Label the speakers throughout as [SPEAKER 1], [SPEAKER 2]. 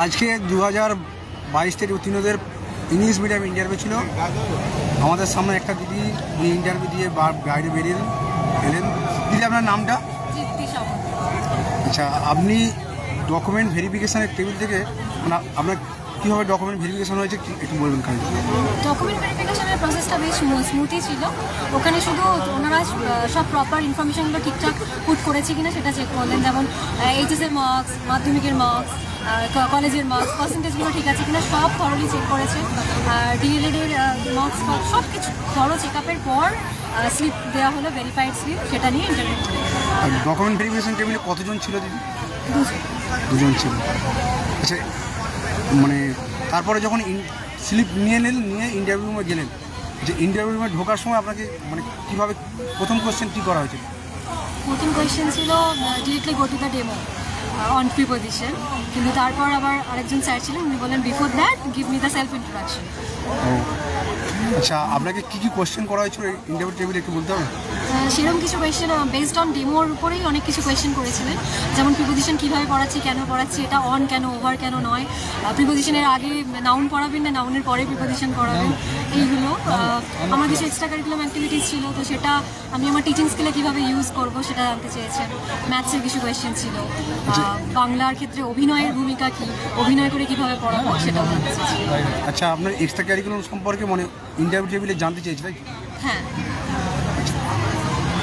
[SPEAKER 1] আজকে 2022 উত্তীর্ণদের English medium interview ছিল। আমাদের সামনে একটা দিদি উনি ইন্টারভিউ দিয়ে বাইরে বেরিয়ে এলেন। দিদি, আপনার নামটা? আচ্ছা, আপনি ডকুমেন্ট ভেরিফিকেশানের টেবিল থেকে মানে আপনার কীভাবে ডকুমেন্ট ভেরিফিকেশান হয়েছে একটু বলবেন কাজ?
[SPEAKER 2] ডকুমেন্ট ভেরিফিকেশনের প্রসেসটা বেশ স্মুথই ছিল। ওখানে শুধু ওনারা সব প্রপার ইনফরমেশনগুলো ঠিকঠাক পুট করেছে কিনা সেটা চেক করলেন, যেমন এইচএসের মার্কস, মাধ্যমিকের মার্কস, কলেজের মার্কস, পার্সেন্টেজগুলো ঠিক আছে কিনা সব থরলি চেক করেছে। আর ডিএলএডের মার্কস সব কিছু বড় চেক আপের পর স্লিপ দেওয়া হলো, ভেরিফাইড স্লিপ, সেটা নিয়ে ইন্টারভিউ করে।
[SPEAKER 1] ডকুমেন্ট ভেরিফিকেশান টেবিলে কতজন ছিল দিদি? দুজন ছিল। আচ্ছা, মানে তারপরে যখন স্লিপ নিয়ে ইন্টারভিউ রুমে গেলেন, যে ইন্টারভিউ রুমে ঢোকার সময় আপনাকে মানে কীভাবে প্রথম কোয়েশ্চেন কী করা হয়েছিল?
[SPEAKER 2] প্রথম কোয়েশ্চেন ছিল directly go to the demo on preposition, কিন্তু তারপর আবার আরেকজন স্যার ছিলেন, উনি বলেন before that give me the self introduction.
[SPEAKER 1] আচ্ছা, আপনাকে কী কী কোয়েশ্চেন করা হয়েছিল ইন্টারভিউ টেবিলে একটু বলতে হবে?
[SPEAKER 2] সেরকম কিছু কোয়েশ্চেন বেসড অন ডেমোর উপরেই অনেক কিছু কোয়েশ্চেন করেছিলেন, যেমন প্রিপোজিশন কীভাবে পড়াচ্ছি, কেন পড়াচ্ছি, এটা অন কেন, ওভার কেন নয়, প্রিপোজিশনের আগে নাউন পড়াবেন না নাউনের পরে প্রিপোজিশন পড়াবেন, এইগুলো। আমার কিছু এক্সট্রা কারিকুলাম অ্যাক্টিভিটিস ছিল, তো সেটা আমি আমার টিচিং স্কিলে কীভাবে ইউজ করবো সেটা জানতে চেয়েছেন। ম্যাথসের কিছু কোয়েশ্চেন ছিল, বাংলার ক্ষেত্রে অভিনয়ের ভূমিকা কী, অভিনয় করে কীভাবে পড়াবো সেটাও জানতে চেয়েছি।
[SPEAKER 1] আচ্ছা, আপনার এক্সট্রা কারিকুলাম সম্পর্কে মানে ইন্টারভিউ টেবিলে জানতে চেয়েছি, তাই?
[SPEAKER 2] হ্যাঁ।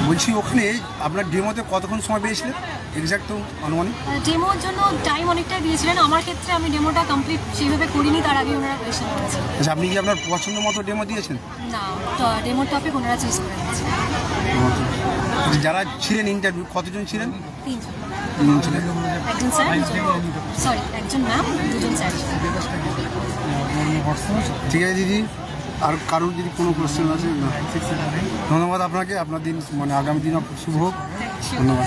[SPEAKER 1] বলছি, ওখানে আপনার ডেমোতে কতক্ষণ সময় পেয়েছিলেন এক্স্যাক্ট তো আনুমানিক?
[SPEAKER 2] ডেমোর জন্য টাইম অনেকটাই দিয়েছিলেন। আমার ক্ষেত্রে আমি ডেমোটা কমপ্লিট সেইভাবে করিনি, তার আগে ওনারা কোয়েশ্চেন করেছেন।
[SPEAKER 1] আচ্ছা, আপনি কি আপনার পছন্দ মতো ডেমো দিয়েছেন?
[SPEAKER 2] না, তো ডেমোর টপিক ওনারা চুজ করে দিয়েছেন।
[SPEAKER 1] যারা ছিলেন ইন্টারভিউ কতজন ছিলেন?
[SPEAKER 2] তিনজন
[SPEAKER 1] ছিলেন।
[SPEAKER 2] একজন স্যার, একজন ম্যাম, দুজন স্যার।
[SPEAKER 1] ঠিক আছে দিদি, আর কারোর যদি কোনো কোয়েশ্চেন আছে? ধন্যবাদ আপনাকে। আপনার দিন মানে আগামী দিন শুভ হোক। ধন্যবাদ।